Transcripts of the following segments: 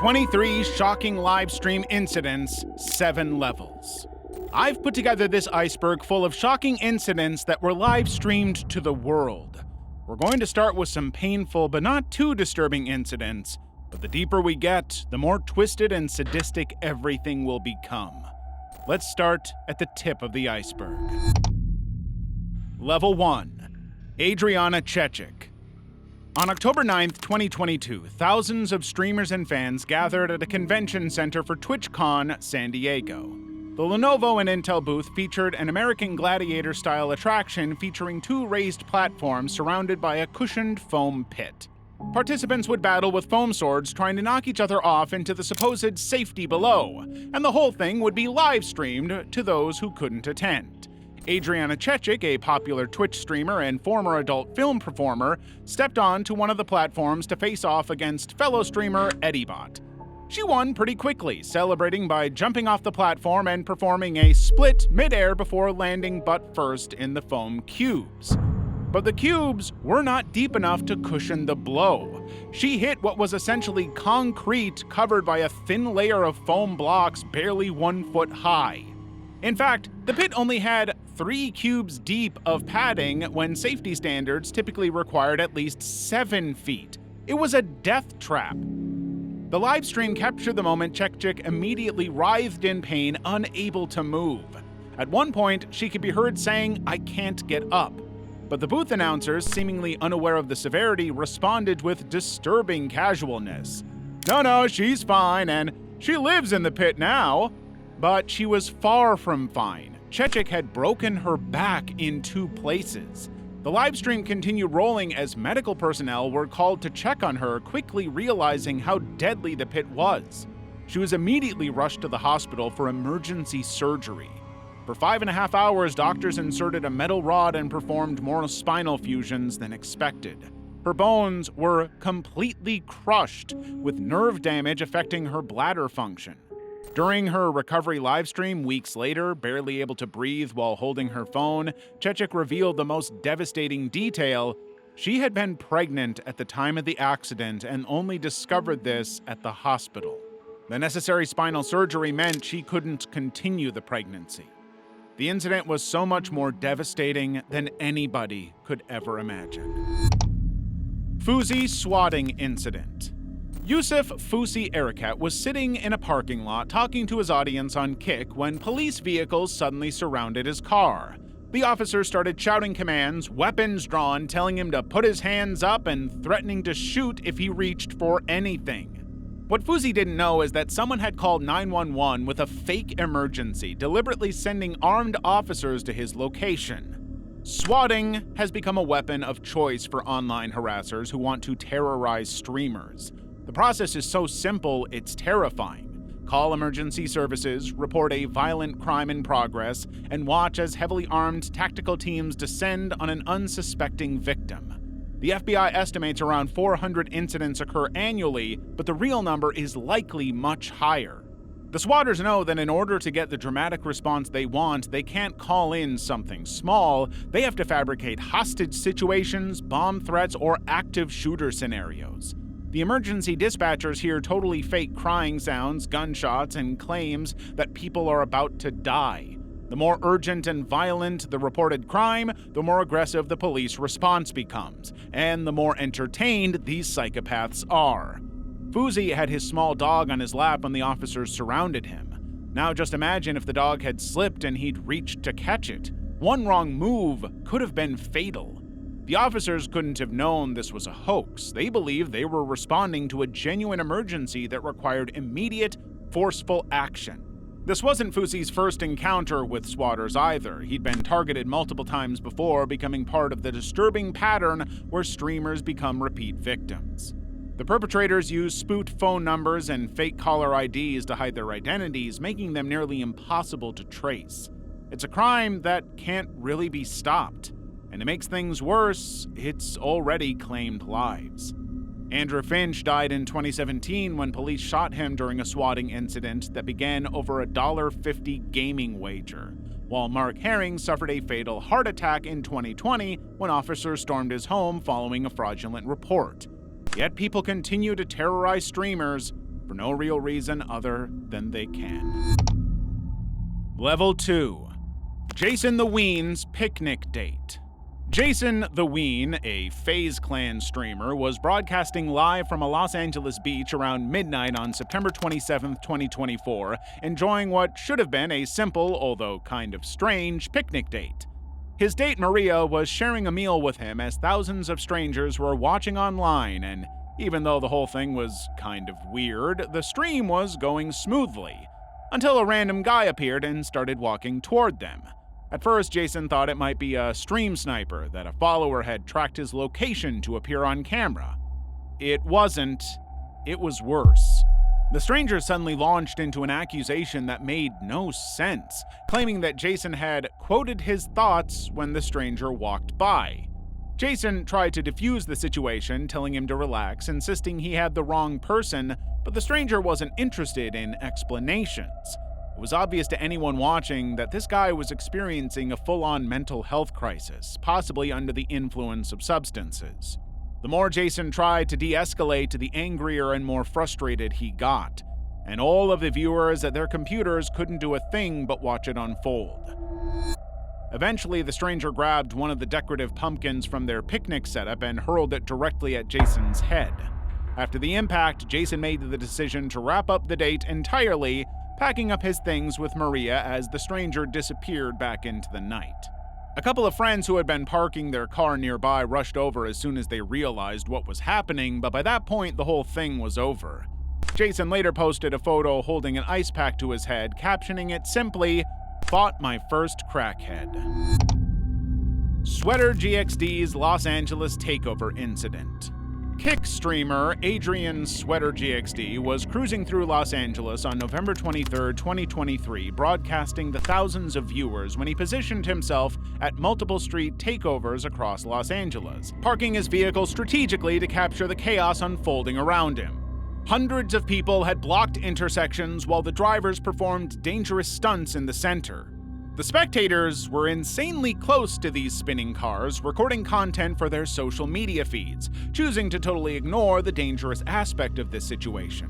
23 shocking live stream incidents, 7 levels. I've put together this iceberg full of shocking incidents that were live streamed to the world. We're going to start with some painful but not too disturbing incidents, but the deeper we get, the more twisted and sadistic everything will become. Let's start at the tip of the iceberg. Level 1. Adriana Chechik. On October 9th, 2022, thousands of streamers and fans gathered at a convention center for TwitchCon San Diego. The Lenovo and Intel booth featured an American Gladiator-style attraction featuring 2 raised platforms surrounded by a cushioned foam pit. Participants would battle with foam swords trying to knock each other off into the supposed safety below, and the whole thing would be live-streamed to those who couldn't attend. Adriana Chechik, a popular Twitch streamer and former adult film performer, stepped on to one of the platforms to face off against fellow streamer Eddybot. She won pretty quickly, celebrating by jumping off the platform and performing a split midair before landing butt first in the foam cubes. But the cubes were not deep enough to cushion the blow. She hit what was essentially concrete covered by a thin layer of foam blocks barely 1 foot high. In fact, the pit only had 3 cubes deep of padding when safety standards typically required at least 7 feet. It was a death trap. The livestream captured the moment Chechik immediately writhed in pain, unable to move. At one point, she could be heard saying, "I can't get up." But the booth announcers, seemingly unaware of the severity, responded with disturbing casualness. No, she's fine, and she lives in the pit now." But she was far from fine. Chechik had broken her back in 2 places. The livestream continued rolling as medical personnel were called to check on her, quickly realizing how deadly the pit was. She was immediately rushed to the hospital for emergency surgery. For 5.5 hours, doctors inserted a metal rod and performed more spinal fusions than expected. Her bones were completely crushed, with nerve damage affecting her bladder function. During her recovery livestream weeks later, barely able to breathe while holding her phone, Chechik revealed the most devastating detail. She had been pregnant at the time of the accident and only discovered this at the hospital. The necessary spinal surgery meant she couldn't continue the pregnancy. The incident was so much more devastating than anybody could ever imagine. Fuzi swatting incident. Yusuf Fusi Erekat was sitting in a parking lot talking to his audience on Kick when police vehicles suddenly surrounded his car. The officers started shouting commands, weapons drawn, telling him to put his hands up and threatening to shoot if he reached for anything. What Fusi didn't know is that someone had called 911 with a fake emergency, deliberately sending armed officers to his location. Swatting has become a weapon of choice for online harassers who want to terrorize streamers. The process is so simple, it's terrifying. Call emergency services, report a violent crime in progress, and watch as heavily armed tactical teams descend on an unsuspecting victim. The FBI estimates around 400 incidents occur annually, but the real number is likely much higher. The swatters know that in order to get the dramatic response they want, they can't call in something small. They have to fabricate hostage situations, bomb threats, or active shooter scenarios. The emergency dispatchers hear totally fake crying sounds, gunshots, and claims that people are about to die. The more urgent and violent the reported crime, the more aggressive the police response becomes, and the more entertained these psychopaths are. Fuzi had his small dog on his lap when the officers surrounded him. Now just imagine if the dog had slipped and he'd reached to catch it. One wrong move could have been fatal. The officers couldn't have known this was a hoax. They believed they were responding to a genuine emergency that required immediate, forceful action. This wasn't Fuzi's first encounter with swatters either. He'd been targeted multiple times before, becoming part of the disturbing pattern where streamers become repeat victims. The perpetrators use spoofed phone numbers and fake caller IDs to hide their identities, making them nearly impossible to trace. It's a crime that can't really be stopped. And to make things worse, it's already claimed lives. Andrew Finch died in 2017 when police shot him during a swatting incident that began over a $1.50 gaming wager, while Mark Herring suffered a fatal heart attack in 2020 when officers stormed his home following a fraudulent report. Yet people continue to terrorize streamers for no real reason other than they can. Level 2. Jason the Ween's picnic date. Jason the Ween, a FaZe Clan streamer, was broadcasting live from a Los Angeles beach around midnight on September 27, 2024, enjoying what should have been a simple, although kind of strange, picnic date. His date Maria was sharing a meal with him as thousands of strangers were watching online, and even though the whole thing was kind of weird, the stream was going smoothly, until a random guy appeared and started walking toward them. At first, Jason thought it might be a stream sniper, that a follower had tracked his location to appear on camera. It wasn't. It was worse. The stranger suddenly launched into an accusation that made no sense, claiming that Jason had quoted his thoughts when the stranger walked by. Jason tried to defuse the situation, telling him to relax, insisting he had the wrong person, but the stranger wasn't interested in explanations. It was obvious to anyone watching that this guy was experiencing a full-on mental health crisis, possibly under the influence of substances. The more Jason tried to de-escalate, the angrier and more frustrated he got, and all of the viewers at their computers couldn't do a thing but watch it unfold. Eventually, the stranger grabbed one of the decorative pumpkins from their picnic setup and hurled it directly at Jason's head. After the impact, Jason made the decision to wrap up the date entirely, packing up his things with Maria as the stranger disappeared back into the night. A couple of friends who had been parking their car nearby rushed over as soon as they realized what was happening, but by that point, the whole thing was over. Jason later posted a photo holding an ice pack to his head, captioning it simply, "Fought my first crackhead." Sweater GXD's Los Angeles takeover incident. Kick streamer Adrian Sweater GXD was cruising through Los Angeles on November 23, 2023, broadcasting to thousands of viewers when he positioned himself at multiple street takeovers across Los Angeles, parking his vehicle strategically to capture the chaos unfolding around him. Hundreds of people had blocked intersections while the drivers performed dangerous stunts in the center. The spectators were insanely close to these spinning cars, recording content for their social media feeds, choosing to totally ignore the dangerous aspect of this situation.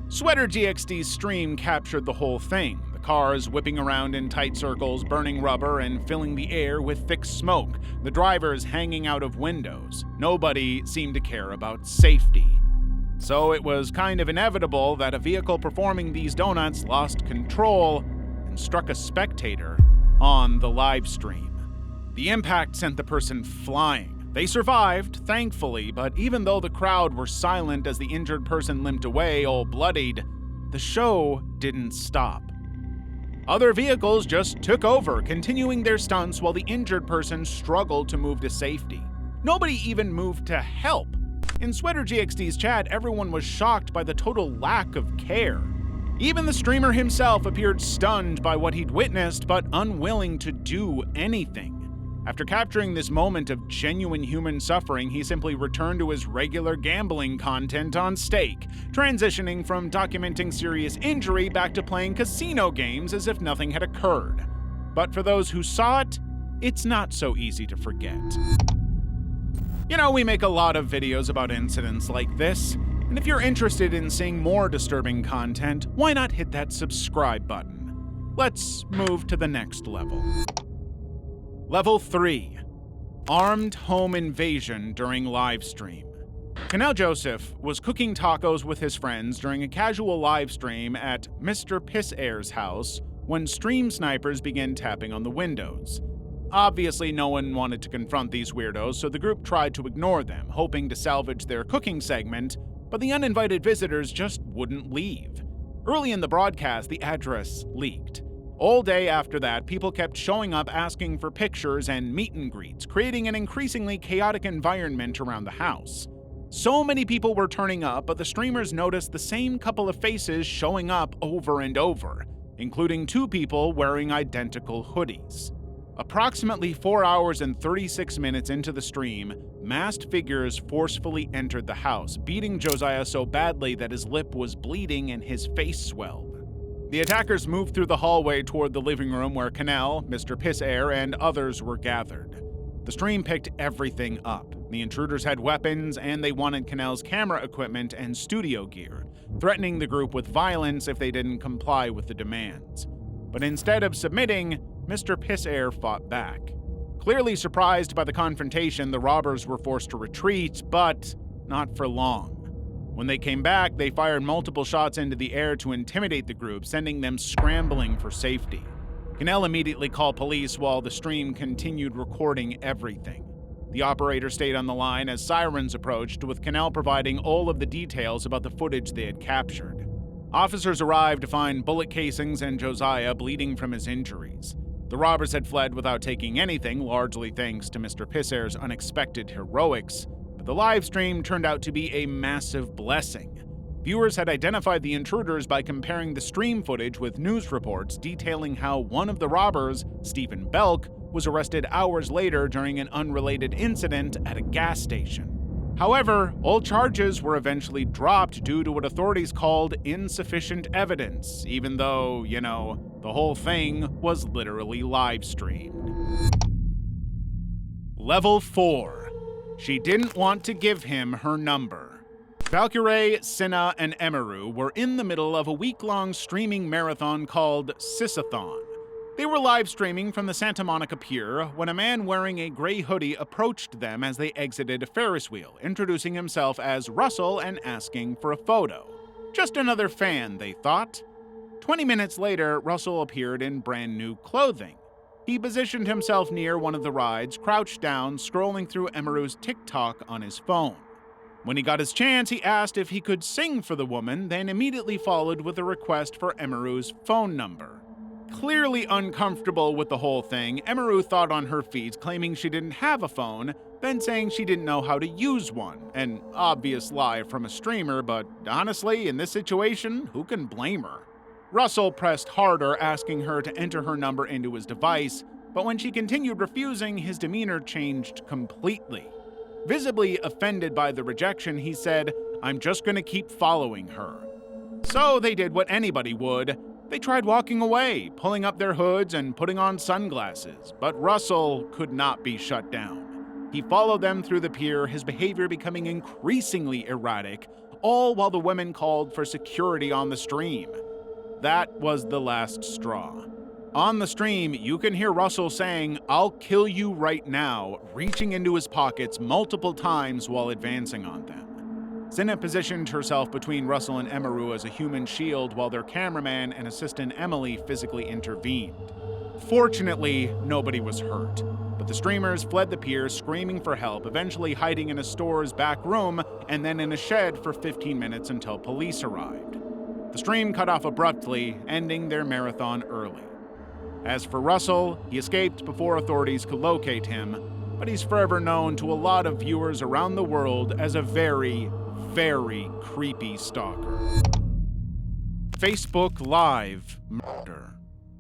Sweater GXD's stream captured the whole thing, the cars whipping around in tight circles, burning rubber and filling the air with thick smoke, the drivers hanging out of windows. Nobody seemed to care about safety. So it was kind of inevitable that a vehicle performing these donuts lost control and struck a spectator on the live stream. The impact sent the person flying. They survived, thankfully, but even though the crowd were silent as the injured person limped away, all bloodied, the show didn't stop. Other vehicles just took over, continuing their stunts while the injured person struggled to move to safety. Nobody even moved to help. In Sweater GXD's chat, everyone was shocked by the total lack of care. Even the streamer himself appeared stunned by what he'd witnessed, but unwilling to do anything. After capturing this moment of genuine human suffering, he simply returned to his regular gambling content on stake, transitioning from documenting serious injury back to playing casino games as if nothing had occurred. But for those who saw it, it's not so easy to forget. You know, we make a lot of videos about incidents like this, and if you're interested in seeing more disturbing content, why not hit that subscribe button? Let's move to the next level. Level 3. Armed home invasion during livestream. Canal Joseph was cooking tacos with his friends during a casual livestream at Mr. Piss Air's house when stream snipers began tapping on the windows. Obviously, no one wanted to confront these weirdos, so the group tried to ignore them, hoping to salvage their cooking segment, but the uninvited visitors just wouldn't leave. Early in the broadcast, the address leaked. All day after that, people kept showing up asking for pictures and meet and greets, creating an increasingly chaotic environment around the house. So many people were turning up, but the streamers noticed the same couple of faces showing up over and over, including 2 people wearing identical hoodies. Approximately 4 hours and 36 minutes into the stream, masked figures forcefully entered the house, beating Josiah so badly that his lip was bleeding and his face swelled. The attackers moved through the hallway toward the living room where Canal, Mr. Piss Air, and others were gathered. The stream picked everything up. The intruders had weapons, and they wanted Cannell's camera equipment and studio gear, threatening the group with violence if they didn't comply with the demands. But instead of submitting, Mr. Pissair fought back. Clearly surprised by the confrontation, the robbers were forced to retreat, but not for long. When they came back, they fired multiple shots into the air to intimidate the group, sending them scrambling for safety. Cannell immediately called police while the stream continued recording everything. The operator stayed on the line as sirens approached, with Cannell providing all of the details about the footage they had captured. Officers arrived to find bullet casings and Josiah bleeding from his injuries. The robbers had fled without taking anything, largely thanks to Mr. Pissair's unexpected heroics, but the live stream turned out to be a massive blessing. Viewers had identified the intruders by comparing the stream footage with news reports detailing how one of the robbers, Stephen Belk, was arrested hours later during an unrelated incident at a gas station. However, all charges were eventually dropped due to what authorities called insufficient evidence, even though, the whole thing was literally live streamed. Level 4. She didn't want to give him her number. Valkyrie, Cinna, and Emeru were in the middle of a week-long streaming marathon called Sysathon. They were live streaming from the Santa Monica Pier when a man wearing a gray hoodie approached them as they exited a Ferris wheel, introducing himself as Russell and asking for a photo. Just another fan, they thought. 20 minutes later, Russell appeared in brand new clothing. He positioned himself near one of the rides, crouched down, scrolling through Emeru's TikTok on his phone. When he got his chance, he asked if he could sing for the woman, then immediately followed with a request for Emeru's phone number. Clearly uncomfortable with the whole thing, Emeru thought on her feet, claiming she didn't have a phone, then saying she didn't know how to use one. An obvious lie from a streamer, but honestly, in this situation, who can blame her? Russell pressed harder, asking her to enter her number into his device, but when she continued refusing, his demeanor changed completely. Visibly offended by the rejection, he said, "I'm just gonna keep following her." So they did what anybody would. They tried walking away, pulling up their hoods and putting on sunglasses, but Russell could not be shut down. He followed them through the pier, his behavior becoming increasingly erratic, all while the women called for security on the stream. That was the last straw. On the stream, you can hear Russell saying, "I'll kill you right now," reaching into his pockets multiple times while advancing on them. Cinna positioned herself between Russell and Emeru as a human shield while their cameraman and assistant Emily physically intervened. Fortunately, nobody was hurt, but the streamers fled the pier screaming for help, eventually hiding in a store's back room and then in a shed for 15 minutes until police arrived. The stream cut off abruptly, ending their marathon early. As for Russell, he escaped before authorities could locate him, but he's forever known to a lot of viewers around the world as a very, very creepy stalker. Facebook Live murder.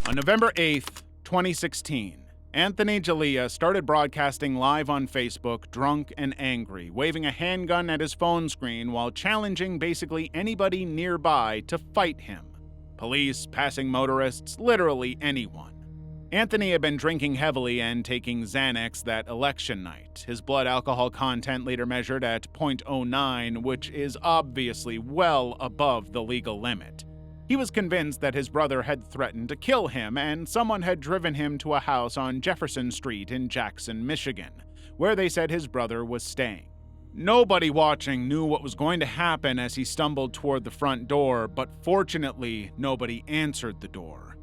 On November 8th, 2016, Anthony Jalea started broadcasting live on Facebook, drunk and angry, waving a handgun at his phone screen while challenging basically anybody nearby to fight him. Police, passing motorists, literally anyone. Anthony had been drinking heavily and taking Xanax that election night. His blood alcohol content later measured at 0.09, which is obviously well above the legal limit. He was convinced that his brother had threatened to kill him, and someone had driven him to a house on Jefferson Street in Jackson, Michigan, where they said his brother was staying. Nobody watching knew what was going to happen as he stumbled toward the front door, but fortunately, nobody answered the door.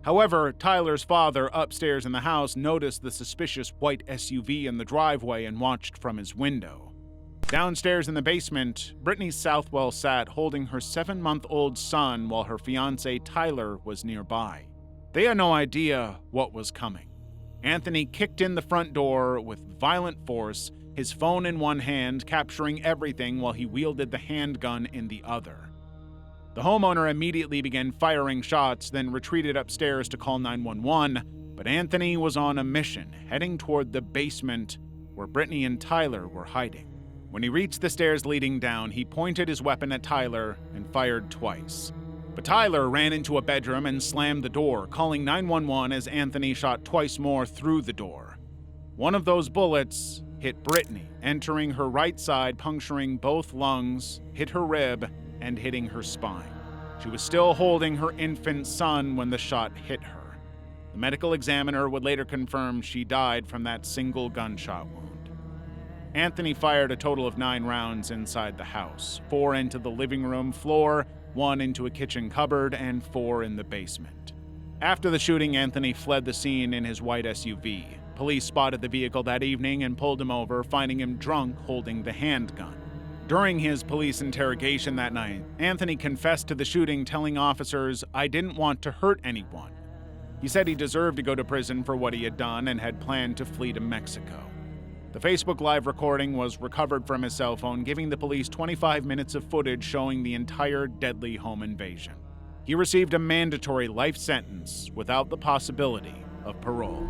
However, Tyler's father, upstairs in the house, noticed the suspicious white SUV in the driveway and watched from his window. Downstairs in the basement, Brittany Southwell sat holding her 7-month-old son while her fiancé Tyler was nearby. They had no idea what was coming. Anthony kicked in the front door with violent force, his phone in one hand, capturing everything while he wielded the handgun in the other. The homeowner immediately began firing shots, then retreated upstairs to call 911, but Anthony was on a mission, heading toward the basement where Brittany and Tyler were hiding. When he reached the stairs leading down, he pointed his weapon at Tyler and fired twice. But Tyler ran into a bedroom and slammed the door, calling 911 as Anthony shot twice more through the door. One of those bullets hit Brittany, entering her right side, puncturing both lungs, hit her rib, and hitting her spine. She was still holding her infant son when the shot hit her. The medical examiner would later confirm she died from that single gunshot wound. Anthony fired a total of 9 rounds inside the house, 4 into the living room floor, 1 into a kitchen cupboard, and 4 in the basement. After the shooting, Anthony fled the scene in his white SUV. Police spotted the vehicle that evening and pulled him over, finding him drunk holding the handgun. During his police interrogation that night, Anthony confessed to the shooting, telling officers, "I didn't want to hurt anyone." He said he deserved to go to prison for what he had done and had planned to flee to Mexico. The Facebook Live recording was recovered from his cell phone, giving the police 25 minutes of footage showing the entire deadly home invasion. He received a mandatory life sentence without the possibility of parole.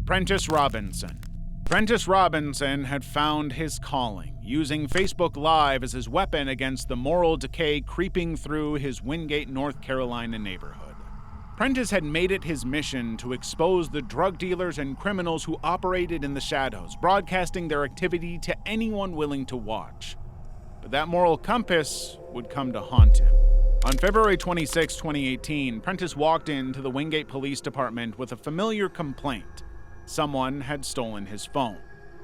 Prentice Robinson. Prentice Robinson had found his calling, using Facebook Live as his weapon against the moral decay creeping through his Wingate, North Carolina neighborhood. Prentice had made it his mission to expose the drug dealers and criminals who operated in the shadows, broadcasting their activity to anyone willing to watch. But that moral compass would come to haunt him. On February 26, 2018, Prentice walked into the Wingate Police Department with a familiar complaint. Someone had stolen his phone.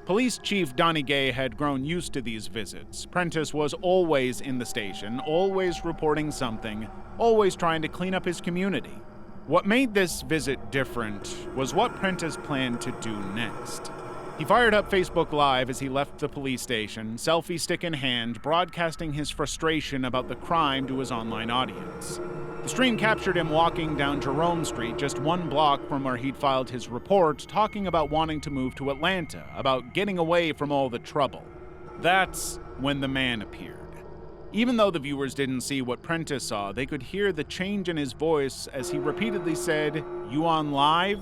Police Chief Donnie Gay had grown used to these visits. Prentice was always in the station, always reporting something, always trying to clean up his community. What made this visit different was what Prentice planned to do next. He fired up Facebook Live as he left the police station, selfie stick in hand, broadcasting his frustration about the crime to his online audience. The stream captured him walking down Jerome Street, just 1 block from where he'd filed his report, talking about wanting to move to Atlanta, about getting away from all the trouble. That's when the man appeared. Even though the viewers didn't see what Prentice saw, they could hear the change in his voice as he repeatedly said, "You on live?"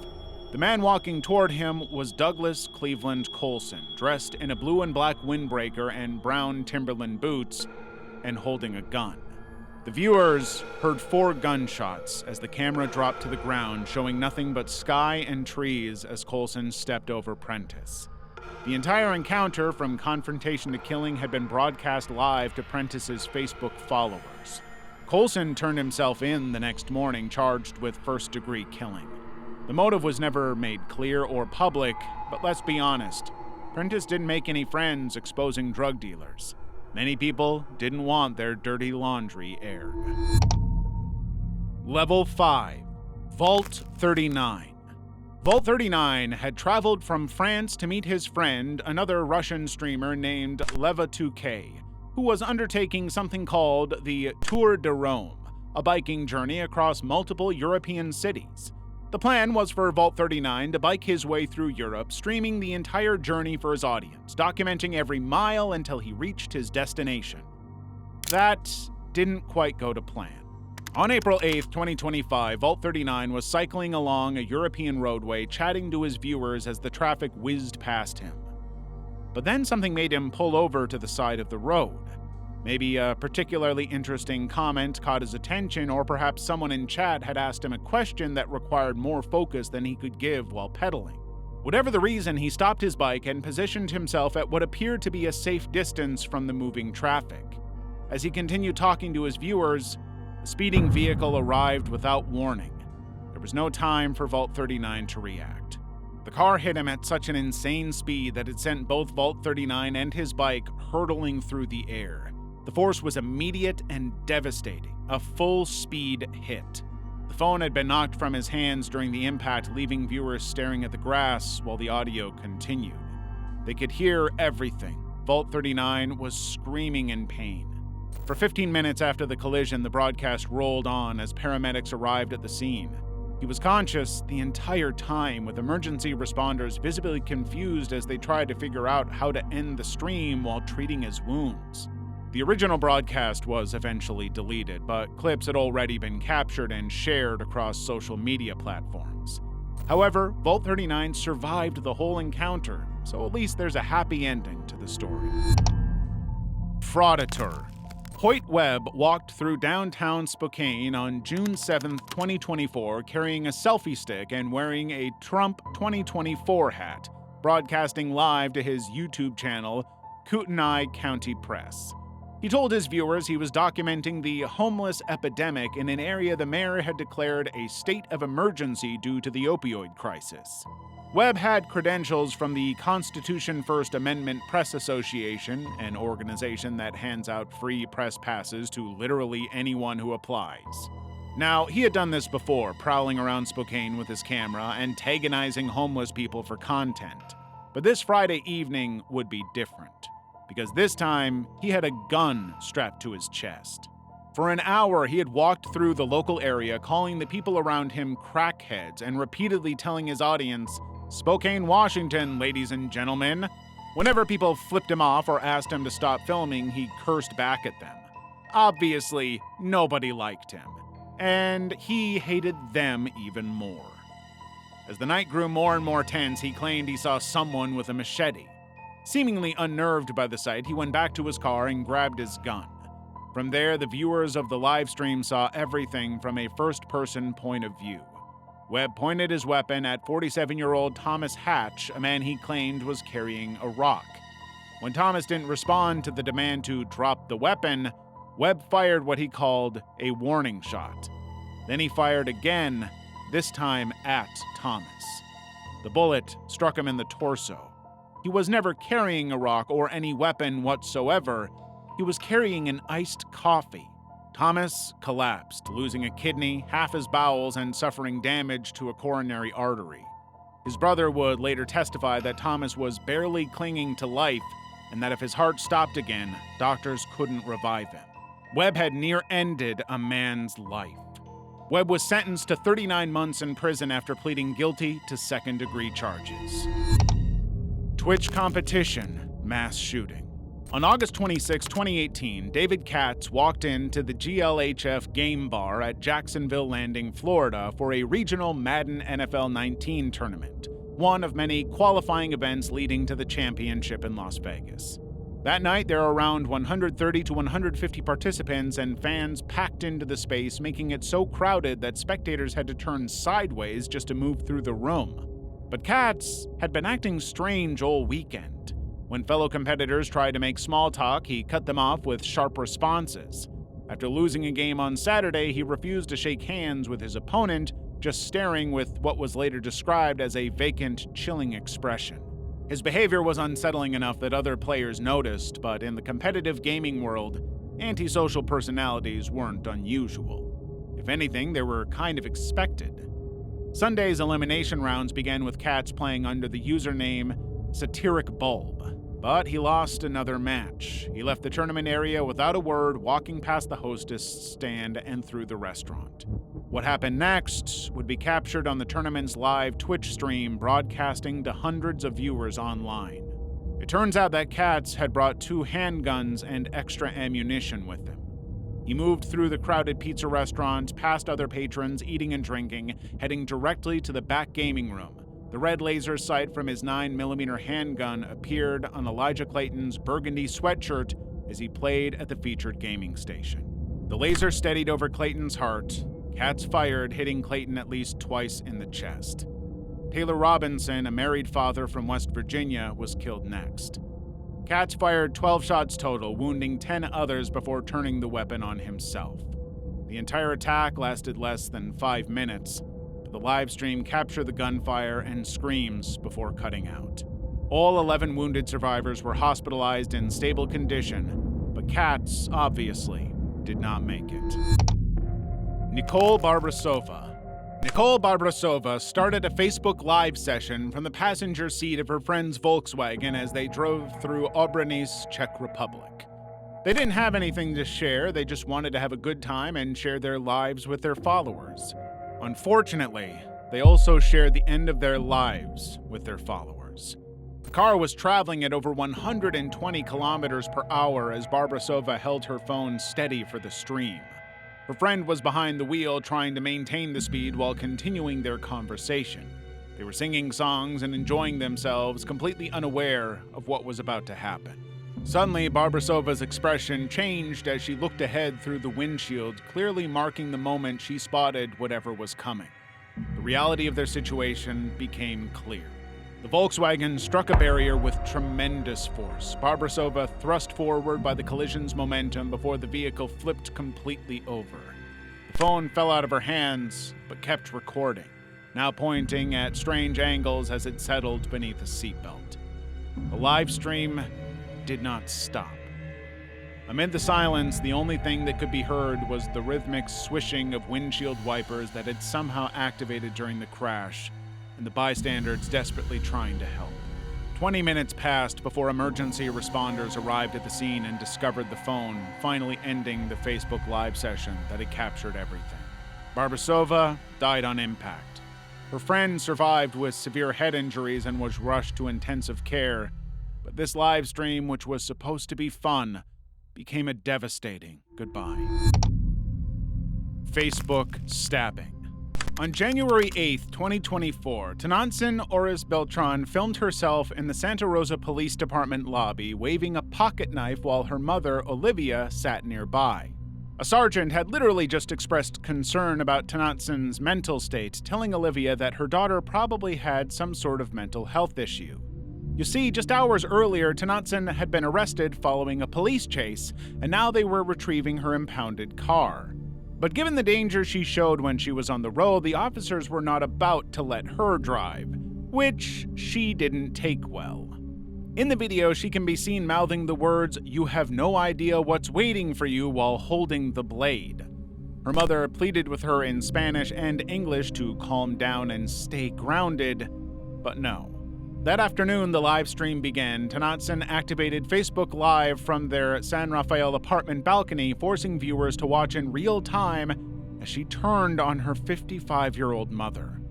The man walking toward him was Douglas Cleveland Colson, dressed in a blue and black windbreaker and brown Timberland boots, and holding a gun. The viewers heard 4 gunshots as the camera dropped to the ground, showing nothing but sky and trees as Colson stepped over Prentice. The entire encounter, from confrontation to killing, had been broadcast live to Prentice's Facebook followers. Colson turned himself in the next morning, charged with first-degree killing. The motive was never made clear or public, but let's be honest, Prentice didn't make any friends exposing drug dealers. Many people didn't want their dirty laundry aired. Level 5. Vault 39. Vault 39 had traveled from France to meet his friend, another Russian streamer named Leva2K, who was undertaking something called the Tour de Rome, a biking journey across multiple European cities. The plan was for Vault 39 to bike his way through Europe, streaming the entire journey for his audience, documenting every mile until he reached his destination. That didn't quite go to plan. On April 8, 2025, Vault 39 was cycling along a European roadway, chatting to his viewers as the traffic whizzed past him. But then something made him pull over to the side of the road. Maybe a particularly interesting comment caught his attention, or perhaps someone in chat had asked him a question that required more focus than he could give while pedaling. Whatever the reason, he stopped his bike and positioned himself at what appeared to be a safe distance from the moving traffic. As he continued talking to his viewers, a speeding vehicle arrived without warning. There was no time for Vault 39 to react. The car hit him at such an insane speed that it sent both Vault 39 and his bike hurtling through the air. The force was immediate and devastating, a full-speed hit. The phone had been knocked from his hands during the impact, leaving viewers staring at the grass while the audio continued. They could hear everything. Vault 39 was screaming in pain. For 15 minutes after the collision, the broadcast rolled on as paramedics arrived at the scene. He was conscious the entire time, with emergency responders visibly confused as they tried to figure out how to end the stream while treating his wounds. The original broadcast was eventually deleted, but clips had already been captured and shared across social media platforms. However, Vault 39 survived the whole encounter, so at least there's a happy ending to the story. Frauditor. Hoyt Webb walked through downtown Spokane on June 7, 2024, carrying a selfie stick and wearing a Trump 2024 hat, broadcasting live to his YouTube channel, Kootenai County Press. He told his viewers he was documenting the homeless epidemic in an area the mayor had declared a state of emergency due to the opioid crisis. Webb had credentials from the Constitution First Amendment Press Association, an organization that hands out free press passes to literally anyone who applies. Now, he had done this before, prowling around Spokane with his camera, antagonizing homeless people for content. But this Friday evening would be different, because this time he had a gun strapped to his chest. For an hour, he had walked through the local area, calling the people around him crackheads and repeatedly telling his audience, "Spokane, Washington, ladies and gentlemen." Whenever people flipped him off or asked him to stop filming, he cursed back at them. Obviously, nobody liked him, and he hated them even more. As the night grew more and more tense, he claimed he saw someone with a machete. Seemingly unnerved by the sight, he went back to his car and grabbed his gun. From there, the viewers of the live stream saw everything from a first-person point of view. Webb pointed his weapon at 47-year-old Thomas Hatch, a man he claimed was carrying a rock. When Thomas didn't respond to the demand to drop the weapon, Webb fired what he called a warning shot. Then he fired again, this time at Thomas. The bullet struck him in the torso. He was never carrying a rock or any weapon whatsoever. He was carrying an iced coffee. Thomas collapsed, losing a kidney, half his bowels, and suffering damage to a coronary artery. His brother would later testify that Thomas was barely clinging to life and that if his heart stopped again, doctors couldn't revive him. Webb had near-ended a man's life. Webb was sentenced to 39 months in prison after pleading guilty to second-degree charges. Twitch competition, mass shooting. On August 26, 2018, David Katz walked into the GLHF Game Bar at Jacksonville Landing, Florida for a regional Madden NFL 19 tournament, one of many qualifying events leading to the championship in Las Vegas. That night, there were around 130 to 150 participants and fans packed into the space, making it so crowded that spectators had to turn sideways just to move through the room. But Katz had been acting strange all weekend. When fellow competitors tried to make small talk, he cut them off with sharp responses. After losing a game on Saturday, he refused to shake hands with his opponent, just staring with what was later described as a vacant, chilling expression. His behavior was unsettling enough that other players noticed, but in the competitive gaming world, antisocial personalities weren't unusual. If anything, they were kind of expected. Sunday's elimination rounds began with Katz playing under the username Satiric Bulb. But he lost another match. He left the tournament area without a word, walking past the hostess stand and through the restaurant. What happened next would be captured on the tournament's live Twitch stream, broadcasting to hundreds of viewers online. It turns out that Katz had brought 2 handguns and extra ammunition with him. He moved through the crowded pizza restaurant, past other patrons eating and drinking, heading directly to the back gaming room. The red laser sight from his 9mm handgun appeared on Elijah Clayton's burgundy sweatshirt as he played at the featured gaming station. The laser steadied over Clayton's heart. Katz fired, hitting Clayton at least twice in the chest. Taylor Robinson, a married father from West Virginia, was killed next. Katz fired 12 shots total, wounding 10 others before turning the weapon on himself. The entire attack lasted less than 5 minutes. The live stream captured the gunfire and screams before cutting out. All 11 wounded survivors were hospitalized in stable condition, but Katz, obviously, did not make it. Nicole Barbrasova. Nicole Barbrasova started a Facebook Live session from the passenger seat of her friend's Volkswagen as they drove through Obranice, Czech Republic. They didn't have anything to share, they just wanted to have a good time and share their lives with their followers. Unfortunately, they also shared the end of their lives with their followers. The car was traveling at over 120 kilometers per hour as Barbrasova held her phone steady for the stream. Her friend was behind the wheel trying to maintain the speed while continuing their conversation. They were singing songs and enjoying themselves, completely unaware of what was about to happen. Suddenly, Barbasova's expression changed as she looked ahead through the windshield, clearly marking the moment she spotted whatever was coming. The reality of their situation became clear. The Volkswagen struck a barrier with tremendous force. Barbasova thrust forward by the collision's momentum before the vehicle flipped completely over. The phone fell out of her hands, but kept recording, now pointing at strange angles as it settled beneath a seatbelt. The live stream did not stop. Amid the silence, the only thing that could be heard was the rhythmic swishing of windshield wipers that had somehow activated during the crash, and the bystanders desperately trying to help. 20 minutes passed before emergency responders arrived at the scene and discovered the phone, finally ending the Facebook Live session that had captured everything. Barbasova died on impact. Her friend survived with severe head injuries and was rushed to intensive care, but this live stream, which was supposed to be fun, became a devastating goodbye. Facebook stabbing. On January 8, 2024, Tonantzin Oris Beltran filmed herself in the Santa Rosa Police Department lobby waving a pocket knife while her mother, Olivia, sat nearby. A sergeant had literally just expressed concern about Tonantzin's mental state, telling Olivia that her daughter probably had some sort of mental health issue. You see, just hours earlier, Tonantzin had been arrested following a police chase, and now they were retrieving her impounded car. But given the danger she showed when she was on the road, the officers were not about to let her drive, which she didn't take well. In the video, she can be seen mouthing the words, "You have no idea what's waiting for you," while holding the blade. Her mother pleaded with her in Spanish and English to calm down and stay grounded, but no. That afternoon, the live stream began. Tonantzin activated Facebook Live from their San Rafael apartment balcony, forcing viewers to watch in real time as she turned on her 55-year-old mother.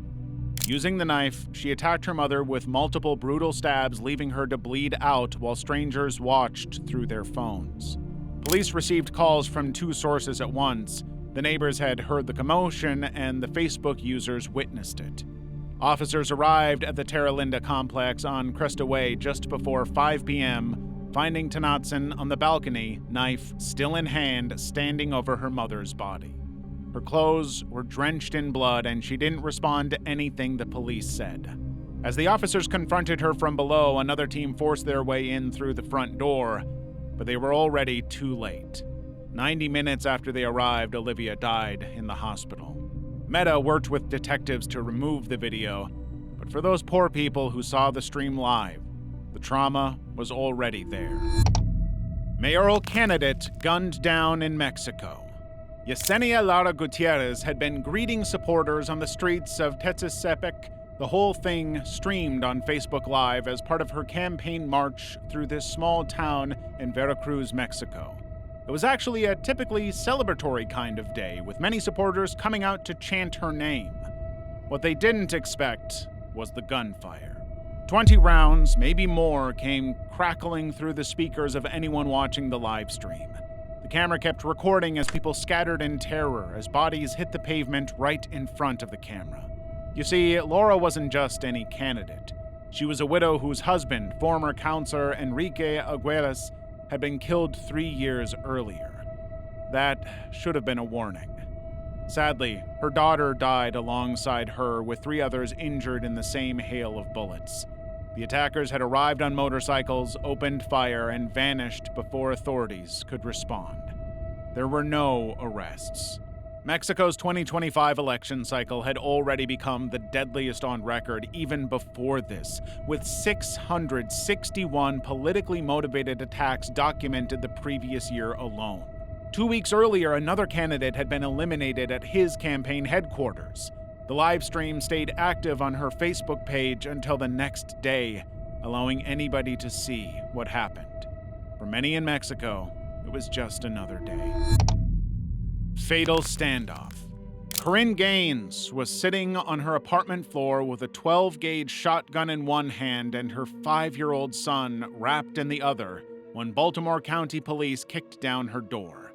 Using the knife, she attacked her mother with multiple brutal stabs, leaving her to bleed out while strangers watched through their phones. Police received calls from two sources at once. The neighbors had heard the commotion, and the Facebook users witnessed it. Officers arrived at the Terra Linda complex on Cresta Way just before 5 p.m., finding Tonantzin on the balcony, knife still in hand, standing over her mother's body. Her clothes were drenched in blood, and she didn't respond to anything the police said. As the officers confronted her from below, another team forced their way in through the front door, but they were already too late. 90 minutes after they arrived, Olivia died in the hospital. Meta worked with detectives to remove the video, but for those poor people who saw the stream live, the trauma was already there. Mayoral candidate gunned down in Mexico. Yesenia Lara Gutierrez had been greeting supporters on the streets of Tetzistepec. The whole thing streamed on Facebook Live as part of her campaign march through this small town in Veracruz, Mexico. It was actually a typically celebratory kind of day, with many supporters coming out to chant her name. What they didn't expect was the gunfire. 20 rounds, maybe more, came crackling through the speakers of anyone watching the live stream. The camera kept recording as people scattered in terror as bodies hit the pavement right in front of the camera. You see, Laura wasn't just any candidate. She was a widow whose husband, former counselor Enrique Aguirres, had been killed 3 years earlier. That should have been a warning. Sadly, her daughter died alongside her, with 3 others injured in the same hail of bullets. The attackers had arrived on motorcycles, opened fire, and vanished before authorities could respond. There were no arrests. Mexico's 2025 election cycle had already become the deadliest on record even before this, with 661 politically motivated attacks documented the previous year alone. 2 weeks earlier, another candidate had been eliminated at his campaign headquarters. The live stream stayed active on her Facebook page until the next day, allowing anybody to see what happened. For many in Mexico, it was just another day. Fatal standoff. Corinne Gaines was sitting on her apartment floor with a 12-gauge shotgun in one hand and her 5-year-old son wrapped in the other when Baltimore County Police kicked down her door.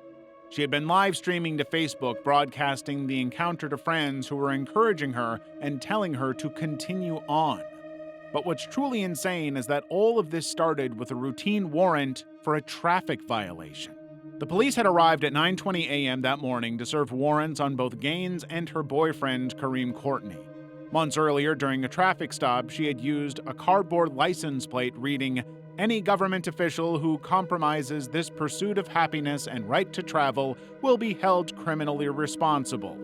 She had been live streaming to Facebook, broadcasting the encounter to friends who were encouraging her and telling her to continue on. But what's truly insane is that all of this started with a routine warrant for a traffic violation. The police had arrived at 9:20 a.m. that morning to serve warrants on both Gaines and her boyfriend, Kareem Courtney. Months earlier, during a traffic stop, she had used a cardboard license plate reading, "Any government official who compromises this pursuit of happiness and right to travel will be held criminally responsible."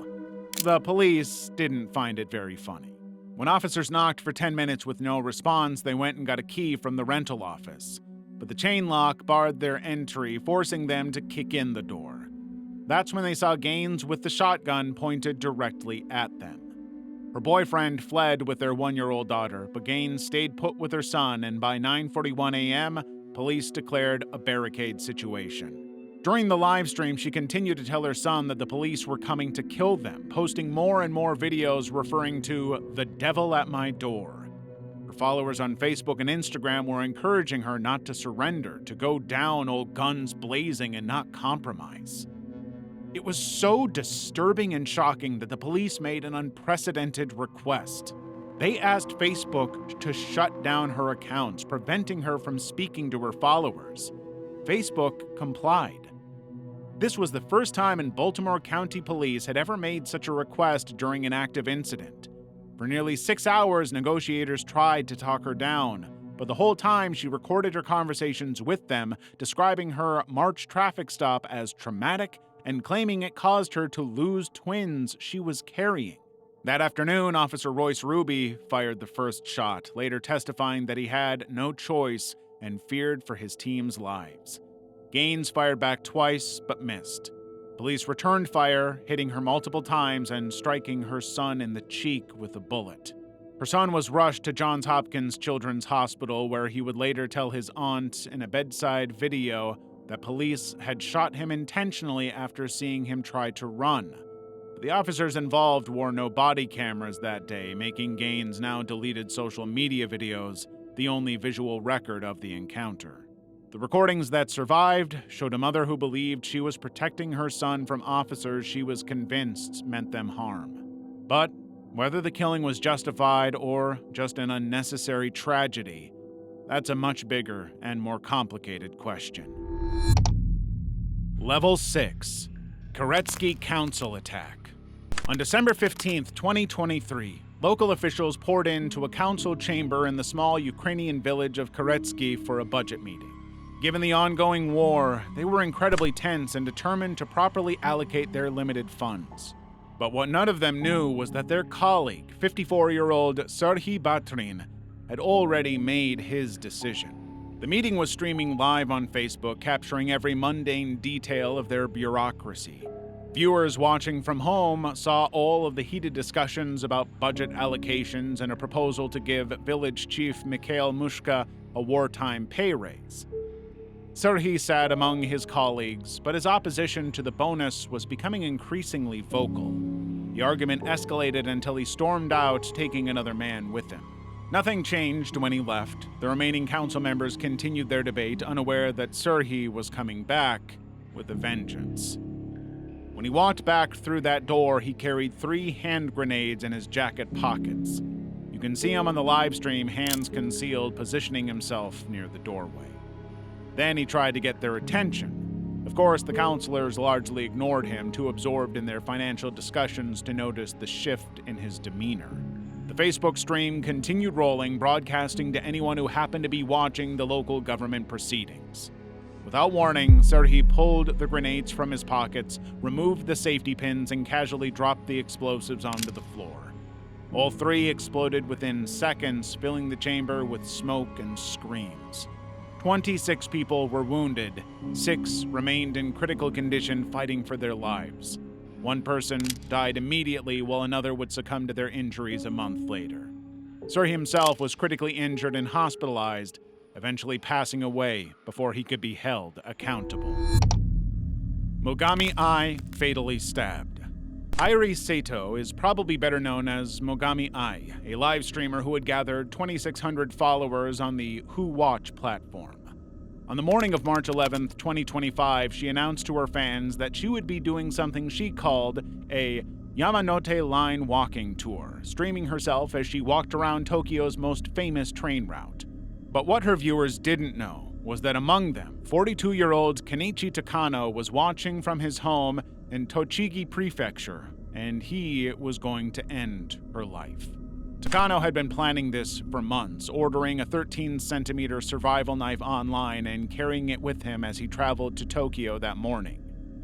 The police didn't find it very funny. When officers knocked for 10 minutes with no response, they went and got a key from the rental office. But the chain lock barred their entry, forcing them to kick in the door. That's when they saw Gaines with the shotgun pointed directly at them. Her boyfriend fled with their 1-year-old daughter, but Gaines stayed put with her son, and by 9:41 a.m., police declared a barricade situation. During the live stream, she continued to tell her son that the police were coming to kill them, posting more and more videos referring to the devil at my door. Her followers on Facebook and Instagram were encouraging her not to surrender, to go down all guns blazing and not compromise. It was so disturbing and shocking that the police made an unprecedented request. They asked Facebook to shut down her accounts, preventing her from speaking to her followers. Facebook complied. This was the first time in Baltimore County Police had ever made such a request during an active incident. For nearly 6 hours, negotiators tried to talk her down, but the whole time she recorded her conversations with them, describing her March traffic stop as traumatic and claiming it caused her to lose twins she was carrying. That afternoon, Officer Royce Ruby fired the first shot, later testifying that he had no choice and feared for his team's lives. Gaines fired back twice, but missed. Police returned fire, hitting her multiple times and striking her son in the cheek with a bullet. Her son was rushed to Johns Hopkins Children's Hospital, where he would later tell his aunt in a bedside video that police had shot him intentionally after seeing him try to run. The officers involved wore no body cameras that day, making Gaines' now deleted social media videos the only visual record of the encounter. The recordings that survived showed a mother who believed she was protecting her son from officers she was convinced meant them harm. But whether the killing was justified or just an unnecessary tragedy, that's a much bigger and more complicated question. Level 6. Koretsky Council Attack. On December 15, 2023, local officials poured into a council chamber in the small Ukrainian village of Koretsky for a budget meeting. Given the ongoing war, they were incredibly tense and determined to properly allocate their limited funds. But what none of them knew was that their colleague, 54-year-old Serhiy Batrin, had already made his decision. The meeting was streaming live on Facebook, capturing every mundane detail of their bureaucracy. Viewers watching from home saw all of the heated discussions about budget allocations and a proposal to give village chief Mikhail Mushka a wartime pay raise. Serhiy sat among his colleagues, but his opposition to the bonus was becoming increasingly vocal. The argument escalated until he stormed out, taking another man with him. Nothing changed when he left. The remaining council members continued their debate, unaware that Serhiy was coming back with a vengeance. When he walked back through that door, he carried 3 hand grenades in his jacket pockets. You can see him on the live stream, hands concealed, positioning himself near the doorway. Then he tried to get their attention. Of course, the counselors largely ignored him, too absorbed in their financial discussions to notice the shift in his demeanor. The Facebook stream continued rolling, broadcasting to anyone who happened to be watching the local government proceedings. Without warning, Serhiy pulled the grenades from his pockets, removed the safety pins, and casually dropped the explosives onto the floor. All 3 exploded within seconds, filling the chamber with smoke and screams. 26 people were wounded. 6 remained in critical condition, fighting for their lives. 1 person died immediately, while another would succumb to their injuries a month later. Serhiy himself was critically injured and hospitalized, eventually passing away before he could be held accountable. Mogami I fatally stabbed. Airi Sato is probably better known as Mogami I, a live streamer who had gathered 2,600 followers on the Who Watch platform. On the morning of March 11, 2025, she announced to her fans that she would be doing something she called a Yamanote Line walking tour, streaming herself as she walked around Tokyo's most famous train route. But what her viewers didn't know was that among them, 42-year-old Kenichi Takano was watching from his home in Tochigi Prefecture, and he was going to end her life. Takano had been planning this for months, ordering a 13-centimeter survival knife online and carrying it with him as he traveled to Tokyo that morning.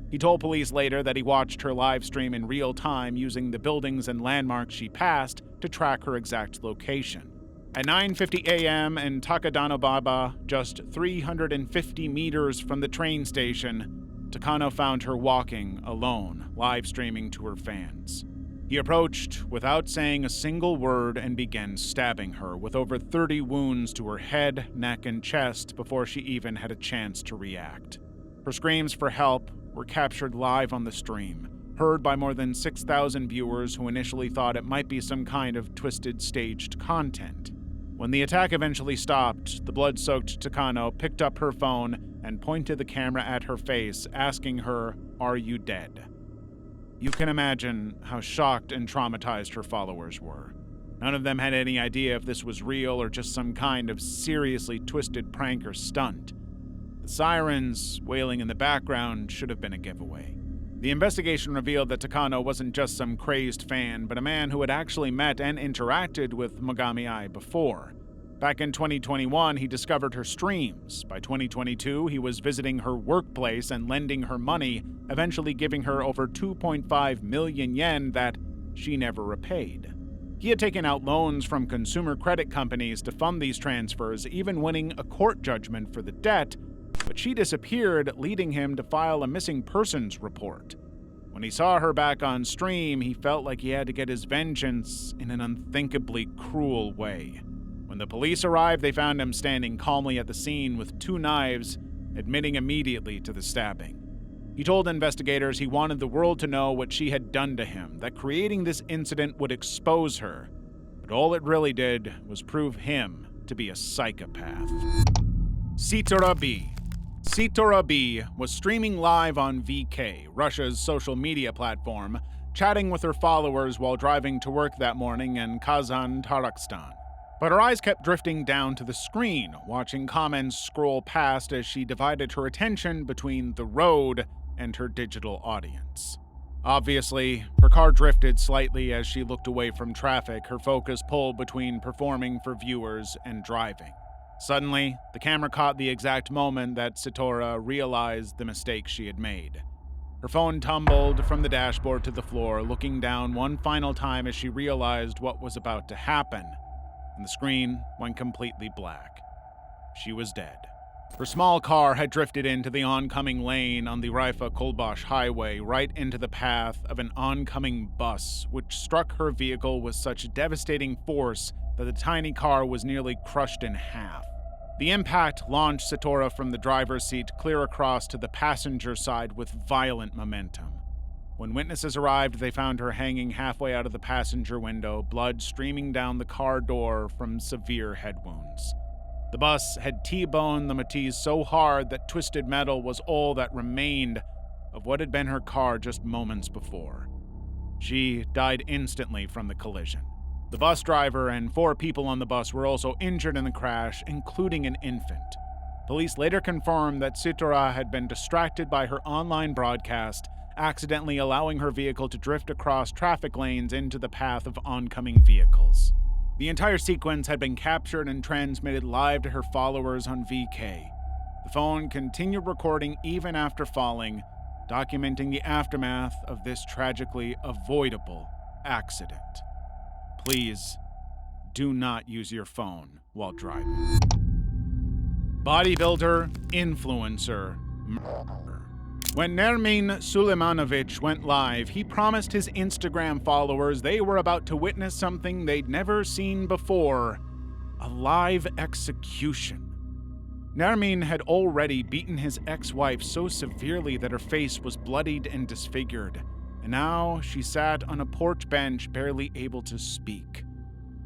He told police later that he watched her live stream in real time using the buildings and landmarks she passed to track her exact location. At 9:50 a.m. in Takadanobaba, just 350 meters from the train station, Takano found her walking alone, live streaming to her fans. He approached without saying a single word and began stabbing her with over 30 wounds to her head, neck, and chest before she even had a chance to react. Her screams for help were captured live on the stream, heard by more than 6,000 viewers who initially thought it might be some kind of twisted staged content. When the attack eventually stopped, the blood-soaked Takano picked up her phone and pointed the camera at her face, asking her, "Are you dead?" You can imagine how shocked and traumatized her followers were. None of them had any idea if this was real or just some kind of seriously twisted prank or stunt. The sirens wailing in the background should have been a giveaway. The investigation revealed that Takano wasn't just some crazed fan, but a man who had actually met and interacted with Mogami Ai before. Back in 2021, he discovered her streams. By 2022, he was visiting her workplace and lending her money, eventually giving her over 2.5 million yen that she never repaid. He had taken out loans from consumer credit companies to fund these transfers, even winning a court judgment for the debt, but she disappeared, leading him to file a missing persons report. When he saw her back on stream, he felt like he had to get his vengeance in an unthinkably cruel way. When the police arrived, they found him standing calmly at the scene with 2 knives, admitting immediately to the stabbing. He told investigators he wanted the world to know what she had done to him, that creating this incident would expose her, but all it really did was prove him to be a psychopath. Sitora B. Sitora B was streaming live on VK, Russia's social media platform, chatting with her followers while driving to work that morning in Kazan, Tarakstan. But her eyes kept drifting down to the screen, watching comments scroll past as she divided her attention between the road and her digital audience. Obviously, her car drifted slightly as she looked away from traffic, her focus pulled between performing for viewers and driving. Suddenly, the camera caught the exact moment that Sitora realized the mistake she had made. Her phone tumbled from the dashboard to the floor, looking down one final time as she realized what was about to happen, and the screen went completely black. She was dead. Her small car had drifted into the oncoming lane on the Raifa-Kolbash highway, right into the path of an oncoming bus, which struck her vehicle with such devastating force that the tiny car was nearly crushed in half. The impact launched Sitora from the driver's seat clear across to the passenger side with violent momentum. When witnesses arrived, they found her hanging halfway out of the passenger window, blood streaming down the car door from severe head wounds. The bus had T-boned the Matisse so hard that twisted metal was all that remained of what had been her car just moments before. She died instantly from the collision. The bus driver and 4 people on the bus were also injured in the crash, including an infant. Police later confirmed that Sitora had been distracted by her online broadcast, accidentally allowing her vehicle to drift across traffic lanes into the path of oncoming vehicles. The entire sequence had been captured and transmitted live to her followers on VK. The phone continued recording even after falling, documenting the aftermath of this tragically avoidable accident. Please, do not use your phone while driving. Bodybuilder, influencer, murderer. When Nermin Suleimanovich went live, he promised his Instagram followers they were about to witness something they'd never seen before: a live execution. Nermin had already beaten his ex-wife so severely that her face was bloodied and disfigured, and now she sat on a porch bench, barely able to speak.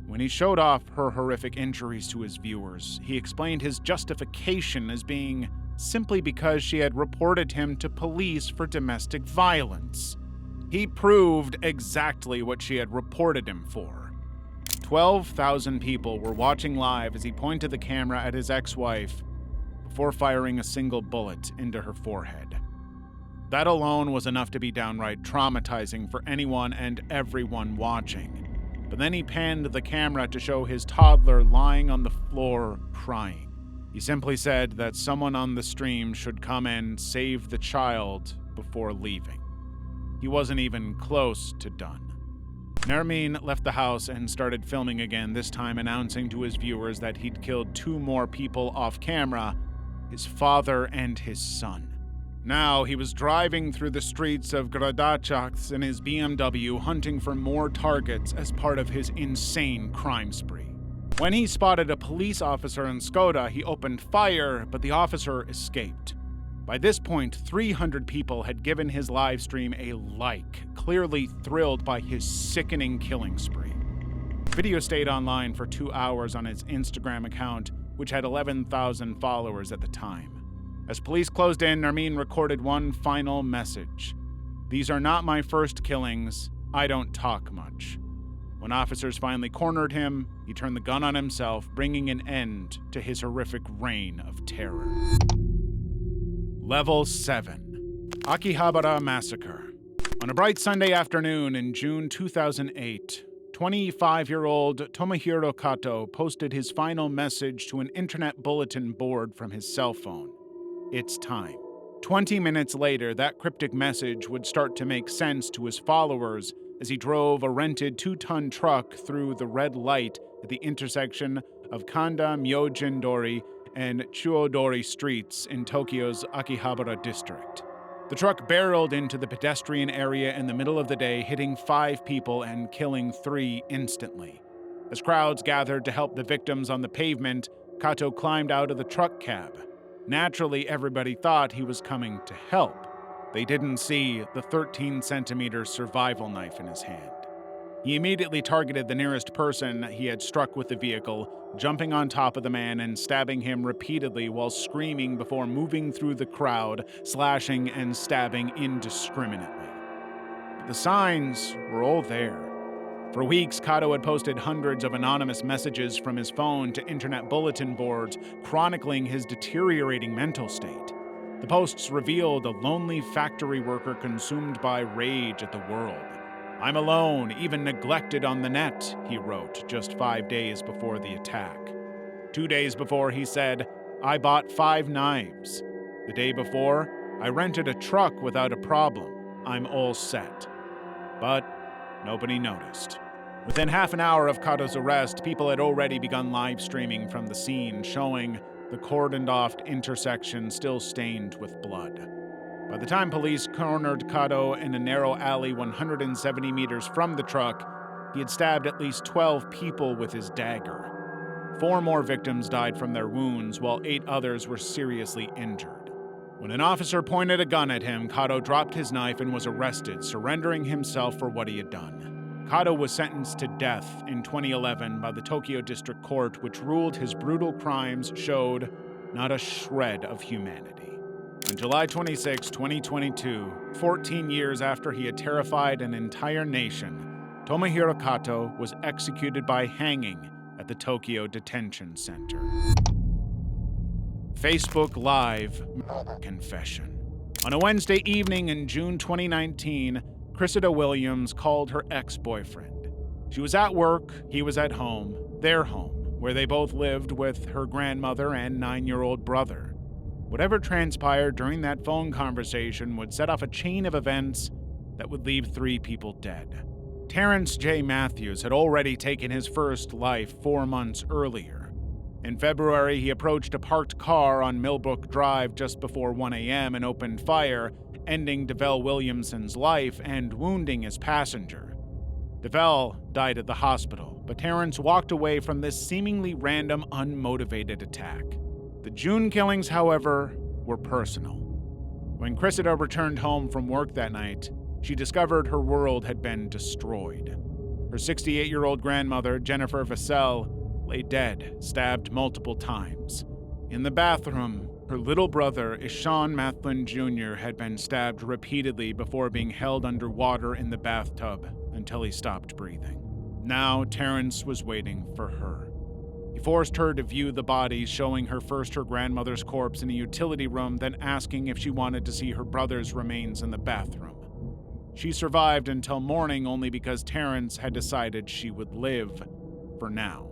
When he showed off her horrific injuries to his viewers, he explained his justification as being simply because she had reported him to police for domestic violence. He proved exactly what she had reported him for. 12,000 people were watching live as he pointed the camera at his ex-wife before firing a single bullet into her forehead. That alone was enough to be downright traumatizing for anyone and everyone watching. But then he panned the camera to show his toddler lying on the floor crying. He simply said that someone on the stream should come and save the child before leaving. He wasn't even close to done. Nermin left the house and started filming again, this time announcing to his viewers that he'd killed 2 more people off camera, his father and his son. Now he was driving through the streets of Gradachaks in his BMW, hunting for more targets as part of his insane crime spree. When he spotted a police officer in Skoda, he opened fire, but the officer escaped. By this point, 300 people had given his live stream a like, clearly thrilled by his sickening killing spree. The video stayed online for 2 hours on his Instagram account, which had 11,000 followers at the time. As police closed in, Nermin recorded one final message. "These are not my first killings. I don't talk much." When officers finally cornered him, he turned the gun on himself, bringing an end to his horrific reign of terror. Level 7. Akihabara Massacre. On a bright Sunday afternoon in June 2008, 25-year-old Tomohiro Kato posted his final message to an internet bulletin board from his cell phone. It's time. 20 minutes later, that cryptic message would start to make sense to his followers as he drove a rented 2-ton truck through the red light at the intersection of Kanda Myojin-dori and Chuodori streets in Tokyo's Akihabara district. The truck barreled into the pedestrian area in the middle of the day, hitting 5 people and killing 3 instantly. As crowds gathered to help the victims on the pavement, Kato climbed out of the truck cab. Naturally, everybody thought he was coming to help. They didn't see the 13-centimeter survival knife in his hand. He immediately targeted the nearest person he had struck with the vehicle, jumping on top of the man and stabbing him repeatedly while screaming before moving through the crowd, slashing and stabbing indiscriminately. But the signs were all there. For weeks, Kato had posted hundreds of anonymous messages from his phone to internet bulletin boards, chronicling his deteriorating mental state. The posts revealed a lonely factory worker consumed by rage at the world. "I'm alone, even neglected on the net," he wrote just 5 days before the attack. 2 days before, he said, "I bought 5 knives. The day before, I rented a truck without a problem. I'm all set." But nobody noticed. Within half an hour of Kato's arrest, people had already begun live streaming from the scene, showing the cordoned-off intersection still stained with blood. By the time police cornered Kato in a narrow alley 170 meters from the truck, he had stabbed at least 12 people with his dagger. 4 more victims died from their wounds, while 8 others were seriously injured. When an officer pointed a gun at him, Kato dropped his knife and was arrested, surrendering himself for what he had done. Kato was sentenced to death in 2011 by the Tokyo District Court, which ruled his brutal crimes showed not a shred of humanity. On July 26, 2022, 14 years after he had terrified an entire nation, Tomohiro Kato was executed by hanging at the Tokyo Detention Center. Facebook Live Confession. On a Wednesday evening in June 2019, Cressida Williams called her ex-boyfriend. She was at work, he was at home, their home, where they both lived with her grandmother and 9-year-old brother. Whatever transpired during that phone conversation would set off a chain of events that would leave 3 people dead. Terrence J. Matthews had already taken his first life 4 months earlier. In February, he approached a parked car on Millbrook Drive just before 1 a.m. and opened fire, ending DeVell Williamson's life and wounding his passenger. DeVell died at the hospital, but Terrence walked away from this seemingly random, unmotivated attack. The June killings, however, were personal. When Cressida returned home from work that night, she discovered her world had been destroyed. Her 68-year-old grandmother, Jennifer Vassell, lay dead, stabbed multiple times. In the bathroom, Her little brother, Ishan Mathlin Jr., had been stabbed repeatedly before being held underwater in the bathtub until he stopped breathing. Now, Terrence was waiting for her. He forced her to view the bodies, showing her first her grandmother's corpse in a utility room, then asking if she wanted to see her brother's remains in the bathroom. She survived until morning only because Terrence had decided she would live for now.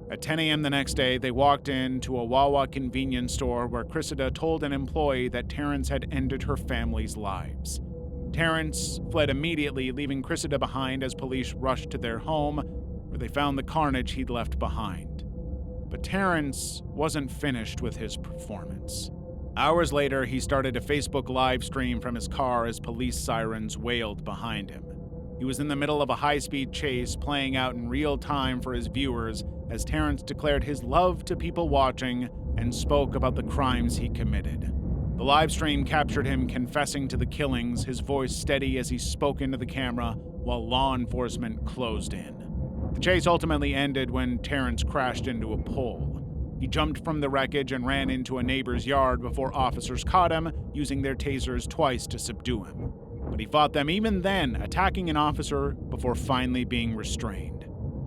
At 10 a.m. the next day, they walked into a Wawa convenience store where Cressida told an employee that Terrence had ended her family's lives. Terrence fled immediately, leaving Cressida behind as police rushed to their home, where they found the carnage he'd left behind. But Terrence wasn't finished with his performance. Hours later, he started a Facebook live stream from his car as police sirens wailed behind him. He was in the middle of a high-speed chase playing out in real time for his viewers as Terrence declared his love to people watching and spoke about the crimes he committed. The live stream captured him confessing to the killings, his voice steady as he spoke into the camera while law enforcement closed in. The chase ultimately ended when Terrence crashed into a pole. He jumped from the wreckage and ran into a neighbor's yard before officers caught him, using their tasers twice to subdue him. But he fought them even then, attacking an officer before finally being restrained.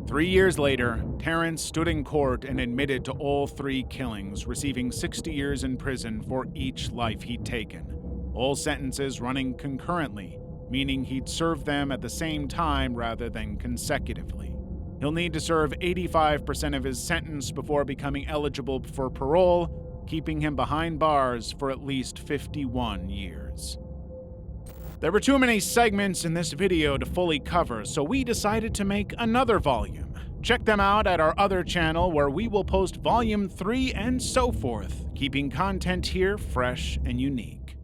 3 years later, Terrence stood in court and admitted to all 3 killings, receiving 60 years in prison for each life he'd taken. All sentences running concurrently, meaning he'd serve them at the same time rather than consecutively. He'll need to serve 85% of his sentence before becoming eligible for parole, keeping him behind bars for at least 51 years. There were too many segments in this video to fully cover, so we decided to make another volume. Check them out at our other channel where we will post volume 3 and so forth, keeping content here fresh and unique.